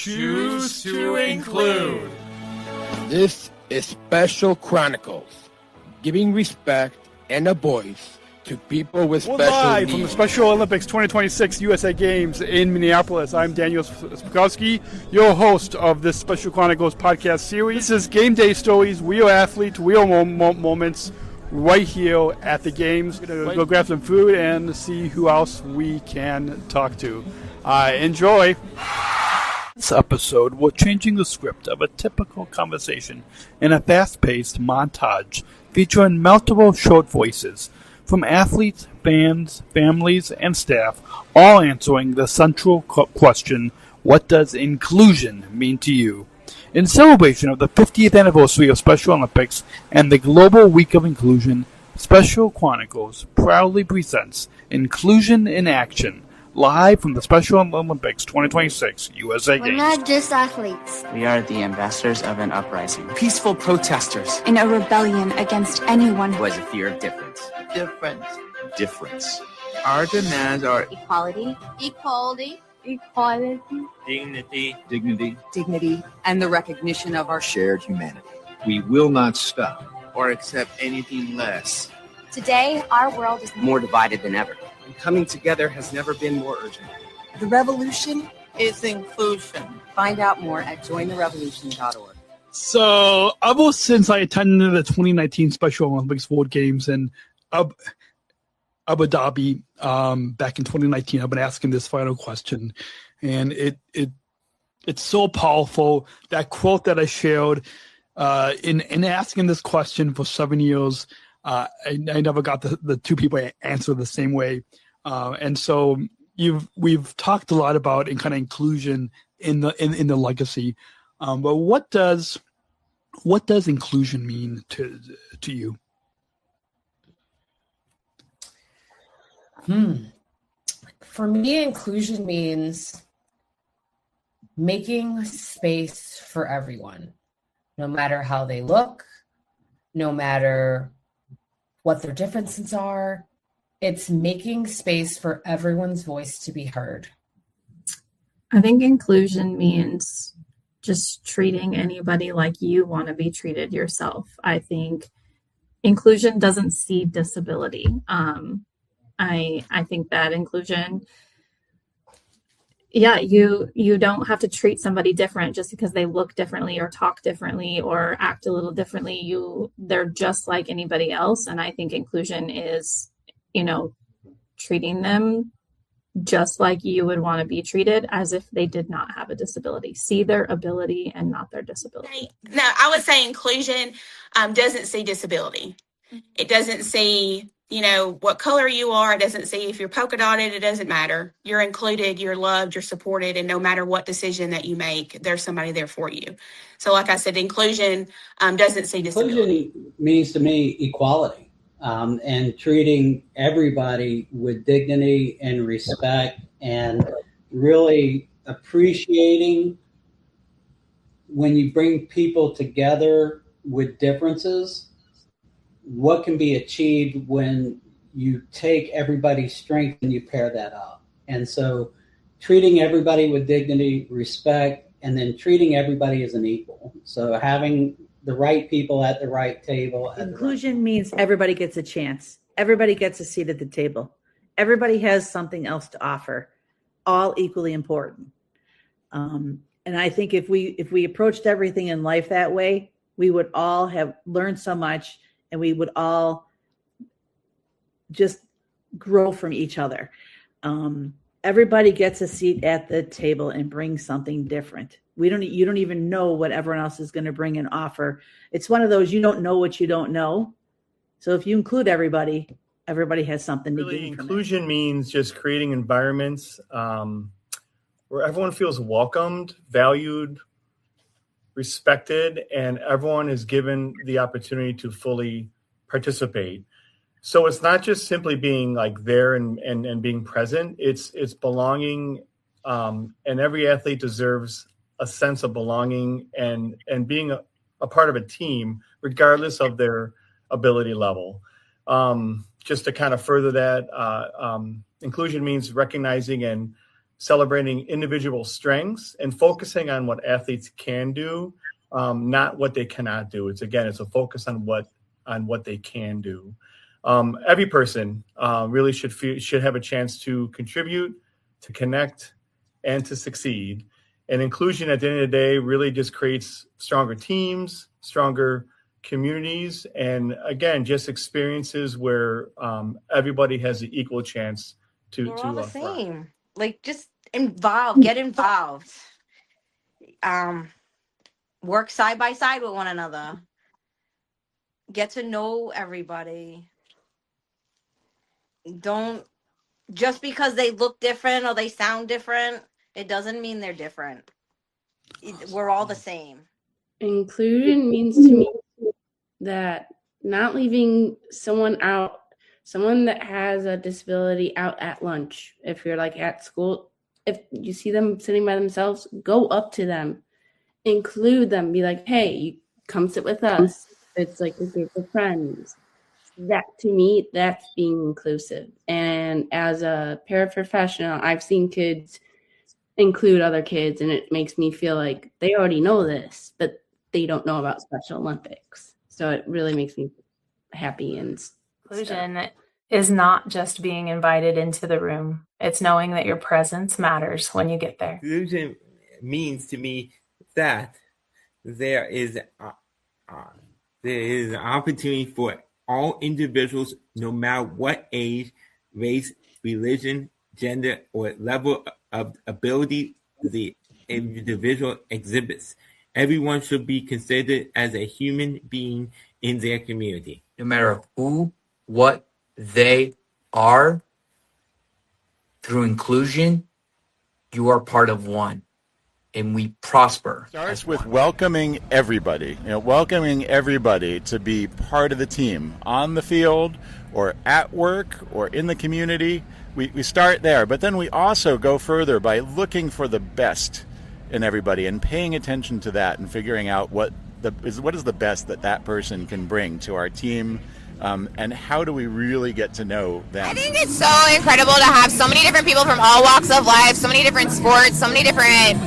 Choose to include. This is Special Chronicles, giving respect and a voice to people with We're special live needs. from the Special Olympics 2026 USA Games in Minneapolis. I'm Daniel Spikowski, your host of this Special Chronicles Podcast Series. This is Game Day Stories, real athletes, real moments right here at the games. We're going to go grab some food and see who else we can talk to. Enjoy. This episode, we're changing the script of a typical conversation in a fast-paced montage featuring multiple short voices from athletes, fans, families, and staff, all answering the central question, what does inclusion mean to you? In celebration of the 50th anniversary of Special Olympics and the Global Week of Inclusion, Special Chronicles proudly presents Inclusion in Action, live from the Special Olympics 2026 USA Games. We're not just athletes. We are the ambassadors of an uprising. Peaceful protesters. In a rebellion against anyone Who has a fear of difference. Difference. Our demands are Equality. Equality. Dignity, and the recognition of our shared humanity. We will not stop. or accept anything less. Today, our world is More divided than ever. Coming together has never been more urgent. The revolution. It's inclusion. Find out more at jointherevolution.org. So, ever since I attended the 2019 Special Olympics World Games in Abu Dhabi back in 2019, I've been asking this final question, and it's so powerful. That quote that I shared in asking this question for 7 years, I never got the two people answer the same way, and so we've talked a lot about kind of inclusion in the legacy. But what does inclusion mean to you? For me, inclusion means making space for everyone, no matter how they look, no matter what their differences are. It's making space for everyone's voice to be heard. I think inclusion means just treating anybody like you want to be treated yourself. I think inclusion doesn't see disability. I think that inclusion, you don't have to treat somebody different just because they look differently or talk differently or act a little differently. They're just like anybody else. And I think inclusion is, treating them just like you would want to be treated, as if they did not have a disability. See their ability and not their disability. No, I would say inclusion doesn't see disability. It doesn't see, what color you are. It doesn't see if you're polka dotted. It doesn't matter. You're included, you're loved, you're supported, and no matter what decision that you make, there's somebody there for you. So like I said, inclusion doesn't see disability. Inclusion means to me equality. And treating everybody with dignity and respect, and really appreciating when you bring people together with differences, what can be achieved when you take everybody's strength and you pair that up. And so treating everybody with dignity, respect, and then treating everybody as an equal. So having the right people at the right table. Inclusion means everybody gets a chance. Everybody gets a seat at the table. Everybody has something else to offer, all equally important. And I think if we approached everything in life that way, we would all have learned so much, and we would all just grow from each other. Everybody gets a seat at the table and brings something different. You don't even know what everyone else is going to bring and offer. It's one of those, you don't know what you don't know. So if you include everybody has something to gain from it. Inclusion means just creating environments where everyone feels welcomed, valued, respected, and everyone is given the opportunity to fully participate. So it's not just simply being like there and being present. It's belonging, and every athlete deserves a sense of belonging and being a part of a team, regardless of their ability level. Just to kind of further that, inclusion means recognizing and celebrating individual strengths and focusing on what athletes can do, not what they cannot do. It's a focus on what they can do. Every person really should have a chance to contribute, to connect, and to succeed. And inclusion at the end of the day really just creates stronger teams, stronger communities, and again, just experiences where everybody has an equal chance to. We're all the same. Like, just get involved. Work side by side with one another. Get to know everybody. Don't, just because they look different or they sound different, it doesn't mean they're different. We're all the same. Inclusion means to me that not leaving someone that has a disability out at lunch. If you're like at school, if you see them sitting by themselves, go up to them, include them, be like, hey, you come sit with us. It's like a group of friends. That, to me, that's being inclusive. And as a paraprofessional, I've seen kids include other kids, and it makes me feel like they already know this, but they don't know about Special Olympics. So it really makes me happy. And inclusion is not just being invited into the room. It's knowing that your presence matters when you get there. Inclusion means to me that there is an opportunity for all individuals, no matter what age, race, religion, gender, or level of ability the individual exhibits. Everyone should be considered as a human being in their community. No matter who, what they are, through inclusion, you are part of one, and we prosper. Starts with welcoming everybody. Welcoming everybody to be part of the team on the field or at work or in the community. We start there, but then we also go further by looking for the best in everybody and paying attention to that and figuring out what is the best that person can bring to our team. And how do we really get to know them? I think it's so incredible to have so many different people from all walks of life, so many different sports, so many different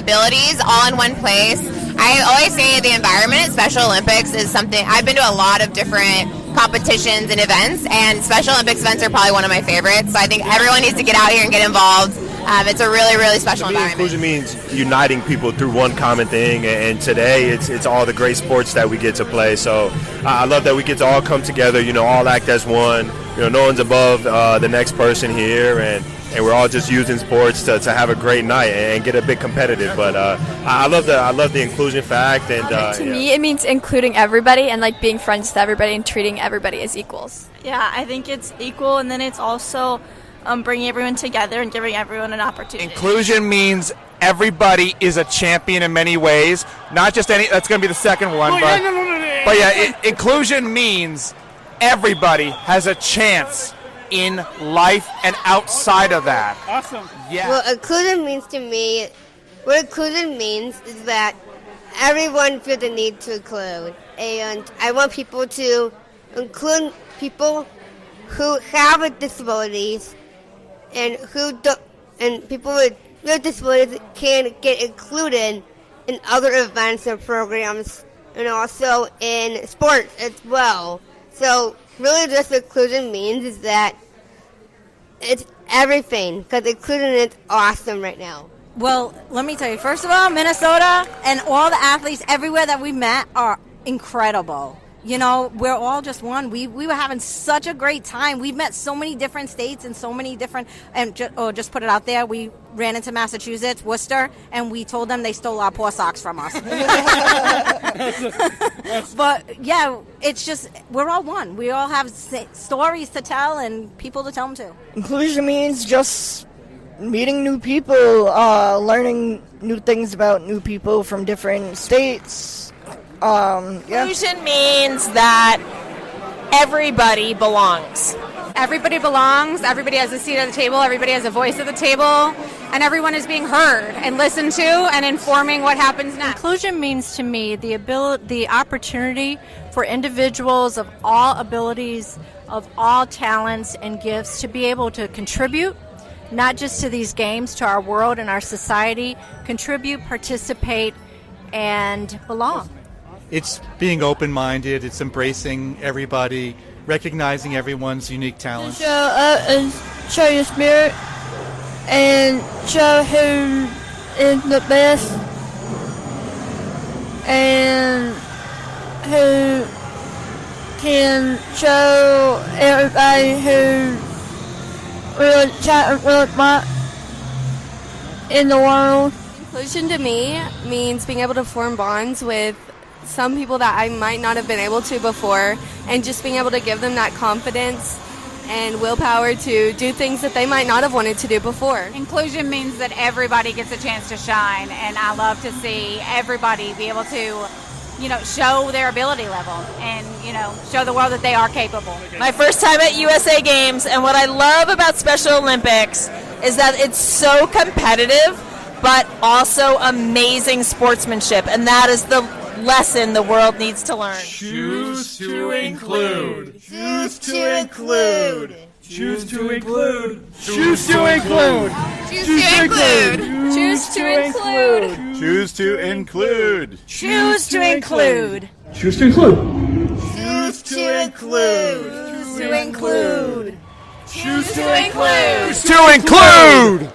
abilities all in one place. I always say the environment at Special Olympics is something, I've been to a lot of different competitions and events, and Special Olympics events are probably one of my favorites. So I think everyone needs to get out here and get involved. It's a really, really special environment. Inclusion means uniting people through one common thing, and today it's all the great sports that we get to play. So I love that we get to all come together, all act as one. No one's above the next person here, and we're all just using sports to have a great night and get a bit competitive. But I love the inclusion fact, and to me it means including everybody and like being friends with everybody and treating everybody as equals. Yeah, I think it's equal, and then it's also bringing everyone together and giving everyone an opportunity. Inclusion means everybody is a champion in many ways, not just any. That's going to be the second one, inclusion means everybody has a chance in life and outside of that. Awesome. Yeah. Well, inclusion means to me, what inclusion means is that everyone feels the need to include, and I want people to include people who have disabilities. And people with disabilities can get included in other events and programs, and also in sports as well. So really, just inclusion means is that it's everything, because inclusion is awesome right now. Well, let me tell you. First of all, Minnesota and all the athletes everywhere that we met are incredible. We're all just one. We were having such a great time. We've met so many different states and so many different, just put it out there, we ran into Massachusetts, Worcester, and we told them they stole our poor socks from us. But yeah, it's just, we're all one. We all have stories to tell and people to tell them to. Inclusion means just meeting new people, learning new things about new people from different states. Inclusion means that everybody belongs. Everybody belongs, everybody has a seat at the table, everybody has a voice at the table, and everyone is being heard and listened to and informing what happens next. Inclusion means to me the opportunity for individuals of all abilities, of all talents and gifts to be able to contribute not just to these games, to our world and our society, contribute, participate, and belong. It's being open-minded, it's embracing everybody, recognizing everyone's unique talents. Show up and show your spirit and show who is the best and who can show everybody who really smart in the world. Inclusion to me means being able to form bonds with some people that I might not have been able to before, and just being able to give them that confidence and willpower to do things that they might not have wanted to do before. Inclusion means that everybody gets a chance to shine, and I love to see everybody be able to, show their ability level and, show the world that they are capable. My first time at USA Games, and what I love about Special Olympics is that it's so competitive, but also amazing sportsmanship, and that is the lesson the world needs to learn. Choose to include. Choose to include. Choose to include. Choose to include. Choose to include. Choose to include. Choose to include. Choose to include. Choose to include. Choose to include. Choose to include. Choose to include. To include.